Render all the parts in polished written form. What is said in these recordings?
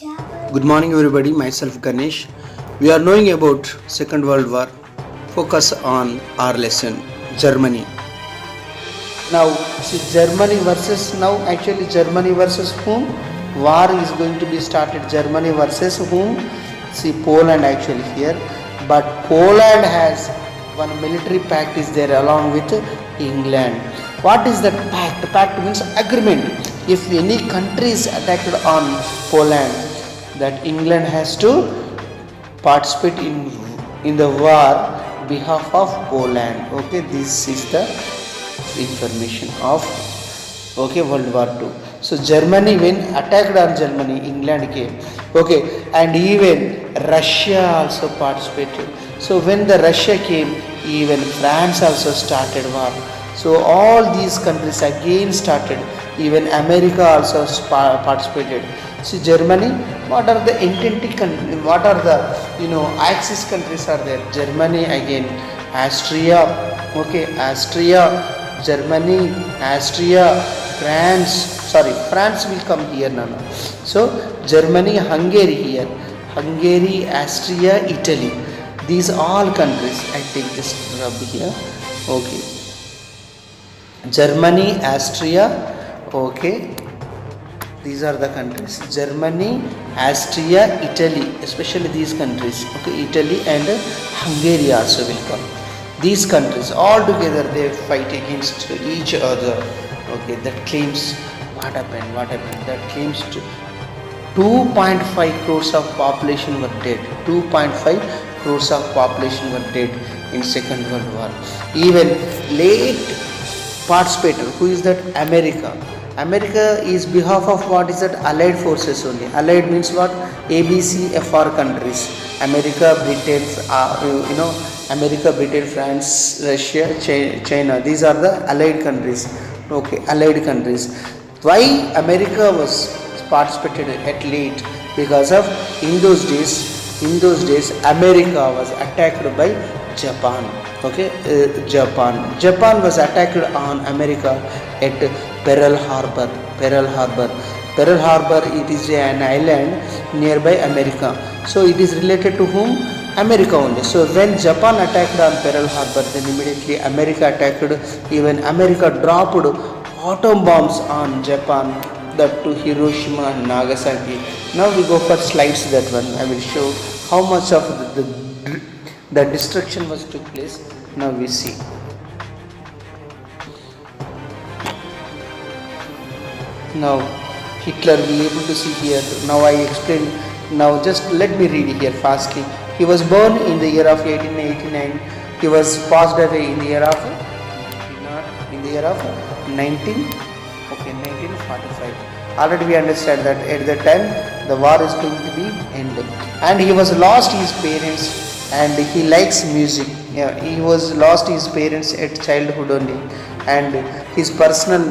Good morning everybody, myself Ganesh. We are knowing about Second World War. Focus on our lesson, Germany. Now, see Germany versus Germany versus whom? War is going to be started. Germany versus whom? See Poland actually here. But Poland has one military pact is there along with England. What is that pact? Pact means agreement. If any country is attacked on Poland, that England has to participate in the war behalf of Poland. Okay, this is the information of World War II. So Germany when attacked on Germany, England came. Okay, and even Russia also participated. So when the Russia came, even France also started war. So all these countries again started. Even America also participated. See Germany, what are the entity countries? What are the Axis countries are there? Germany again, Austria, Austria, Germany, Austria, France will come here now. So Germany, Hungary here, Hungary, Austria, Italy. These all countries. I take this rub here. Okay. Germany, Austria. Okay. These are the countries. Germany, Austria, Italy, especially these countries. Okay, Italy and Hungary also will come. These countries all together they fight against each other. Okay, that claims what happened? That claims 2.5 crores of population were dead. 2.5 crores of population were dead in Second World War. Even late participator, who is that? America is behalf of what is that? Allied forces only. Allied means what? ABCFR countries. America, Britain, America, Britain, France, Russia, China. These are the allied countries. Okay, allied countries. Why America was participated at late? Because of in those days America was attacked by Japan. Okay, Japan was attacked on America at Pearl Harbor. It is an island nearby America. So it is related to whom? America only. So when Japan attacked on Pearl Harbor, then immediately America attacked. Even America dropped atom bombs on Japan, that to Hiroshima and Nagasaki. Now we go for slides. That one I will show how much of the destruction was took place. Now we see. Now Hitler, we able to see here. Now I explain. Now just let me read here fastly. He was born in the year of 1889. He was passed away in the year of 1945. Already we understand that at that time the war is going to be ended, and he was lost his parents, and he likes music. Yeah, he was lost his parents at childhood only, and his personal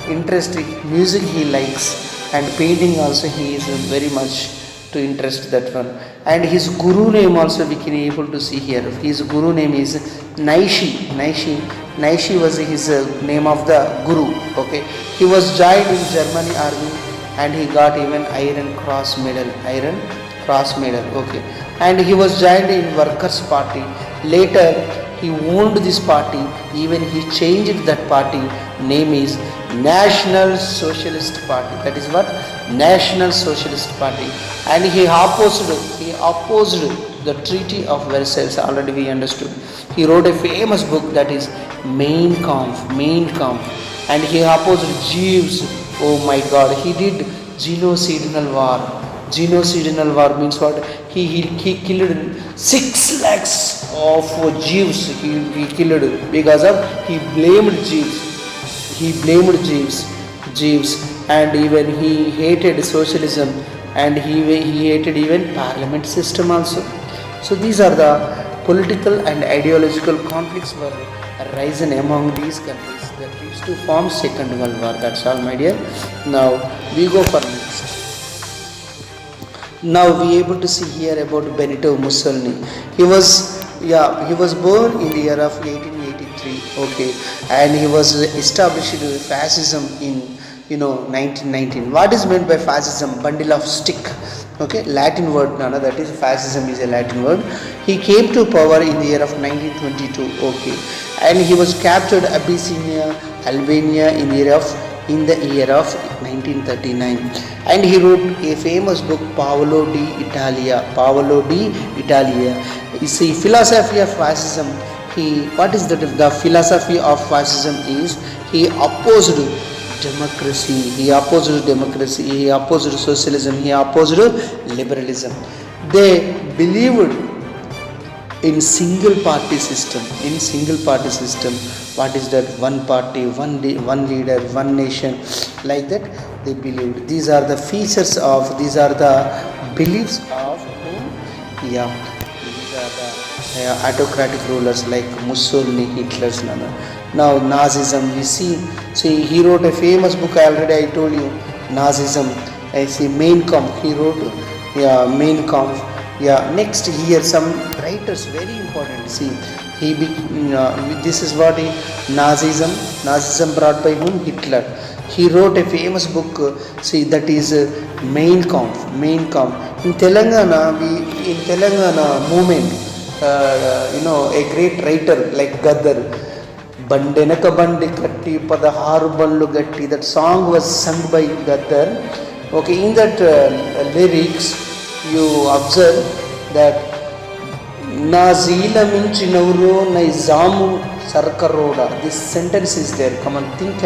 interest in music he likes, and painting also he is very much to interest that one. And his guru name also we can able to see here. His guru name is Naishi was his name of the guru. Okay, he was joined in Germany army, and he got even Iron Cross medal. Okay, and he was joined in Workers' Party. Later he owned this party. Even he changed that party name is National Socialist Party. That is what? National Socialist Party. And he opposed the Treaty of Versailles. Already we understood. He wrote a famous book, that is Mein Kampf, and he opposed Jews. Oh my God, he did genocidal war. Genocidal war means what? He killed 6 lakhs of Jews. He killed because of he blamed Jews, and even he hated socialism, and he hated even parliament system also. So these are the political and ideological conflicts were arisen among these countries that leads to form Second World War. That's all, my dear. Now we go for next. Now we able to see here about Benito Mussolini. He was born in the year of 1883. Okay, and he was established fascism in 1919. What is meant by fascism? Bundle of stick. Okay, Latin word, Nana, that is fascism is a Latin word. He came to power in the year of 1922. Okay, and he was captured Abyssinia, Albania in the year of 1939, and he wrote a famous book, Paolo di Italia. Paolo di Italia. You see, philosophy of fascism. What is the philosophy of fascism is he opposed democracy, he opposed socialism, he opposed liberalism. They believed in single party system. What is that? One party, one leader, one nation, like that they believed. These are the features of, these are the beliefs of whom? Yeah, these are the autocratic rulers like Mussolini, Hitler's. Now Nazism, we see he wrote a famous book, I told you, Nazism. I see Mein Kampf, he wrote, Mein Kampf. Next here some writers very important. See, this is what Nazism brought by whom? Hitler. He wrote a famous book, that is Mein Kampf. In Telangana movement, a great writer like Gaddar, Bandenaka Bandi Katti Padaharu Banlu Gatti, that song was sung by Gaddar. Okay, in that lyrics you observe that Nazila Minchinavro Naizamu Sarkaroda. This sentence is there. Come on, think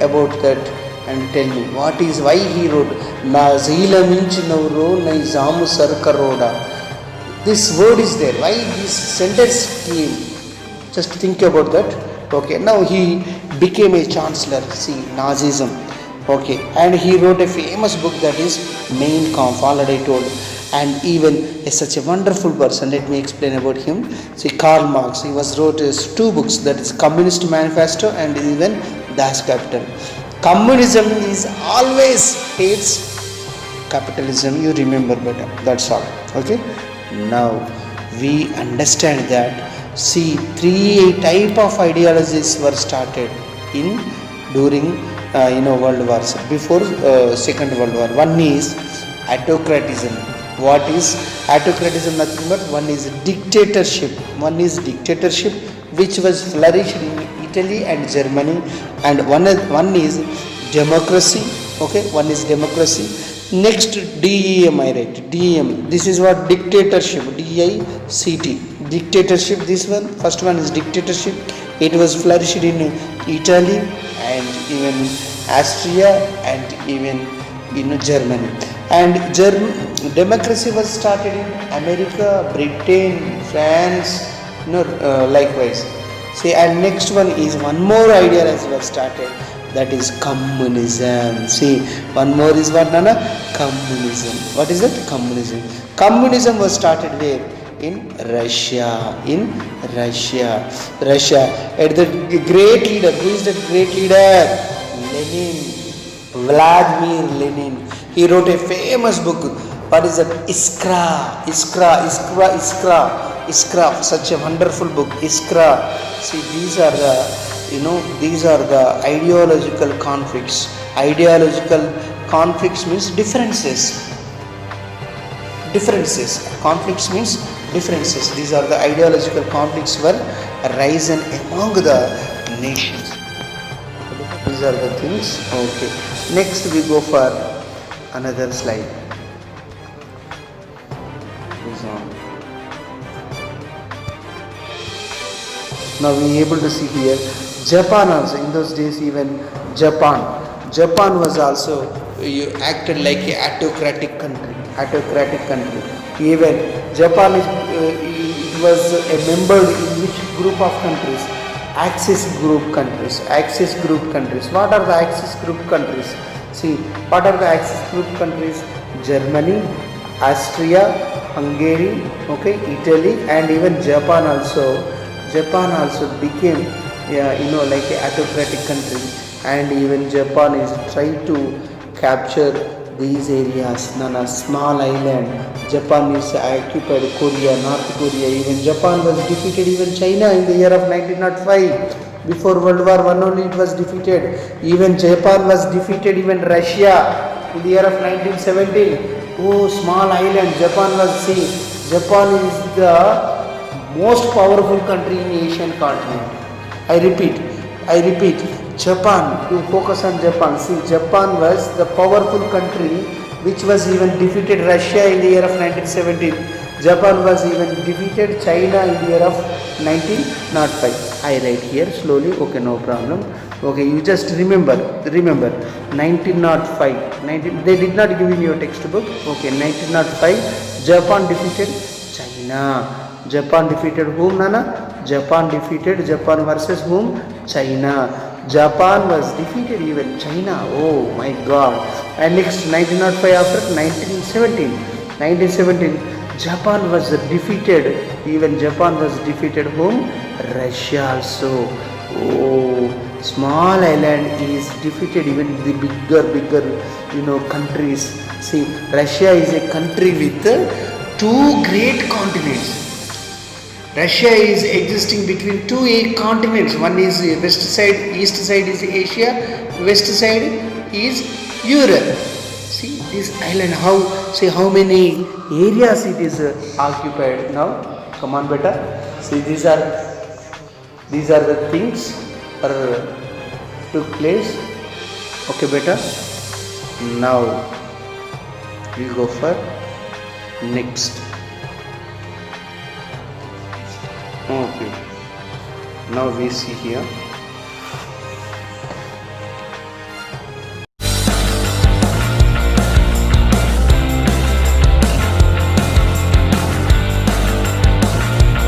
about that and tell me why he wrote Nazila Minchinavro Naizamu Sarkaroda. This word is there. Why this sentence came? Just think about that. Okay, now he became a chancellor. See, Nazism. Okay, and he wrote a famous book, that is Mein Kampf, already told. And even such a wonderful person, let me explain about him. See, Karl Marx, he wrote 2 books, that is Communist Manifesto and even Das Kapital. Communism is always hates capitalism, you remember better, that's all. Okay, now we understand that. See, 3 type of ideologies were started during world wars, before Second World War. One is autocratism. What is autocratism? Nothing but one is dictatorship. Which was flourished in Italy and Germany, and one is democracy. Okay, one is democracy. Next, DEM, I write DEM. This is what? Dictatorship. DICT. Dictatorship. This one, first one is dictatorship. It was flourished in Italy and even Austria and even Germany. And democracy was started in America, Britain, France, likewise. See, and next one is one more ideology was started, that is communism. See, one more is what, Nana? Communism. What is that? Communism. Communism was started where? In Russia. At the great leader. Who is that great leader? Lenin. Vladimir Lenin. He wrote a famous book. What is that? Iskra. Such a wonderful book. Iskra. See, these are the ideological conflicts. Ideological conflicts means differences. Conflicts means differences. These are the ideological conflicts were arisen among the nations. These are the things. Okay. Next we go for another slide. Now we are able to see here Japan also. In those days, even Japan was also acted like a autocratic country. Even Japan it was a member in which group of countries? Axis group countries. What are the Axis group countries? See, what are the Axis group countries? Germany, Austria, Hungary, okay, Italy, and even Japan also. Japan also became like an autocratic country, and even Japan is trying to capture these areas. Small island. Japan is occupied Korea, North Korea. Even Japan was defeated even China in the year of 1905. Before World War One only it was defeated. Even Japan was defeated. Even Russia in the year of 1917. Oh, small island. Japan was seen. Japan is the most powerful country in Asian continent. I repeat. Japan. You focus on Japan. See, Japan was the powerful country which was even defeated Russia in the year of 1917. Japan was even defeated China in the year of 1905. I write here slowly. Okay, no problem. Okay, you just remember 1905. They did not give in your textbook. Okay, 1905. Japan defeated China. Japan defeated whom, Nana? Japan defeated Japan versus whom? China. Japan was defeated even China. Oh my God. And next 1905 after 1917. Japan was defeated. Even Japan was defeated whom? Russia also. Oh, small island is defeated even the bigger countries. See, Russia is a country with two great continents. Russia is existing between two continents. One is west side, east side is Asia, west side is Europe. See this island, how many areas it is occupied now. Come on, beta. See, these are the things that took place. Okay, beta. Now we go for next. Okay, now we see here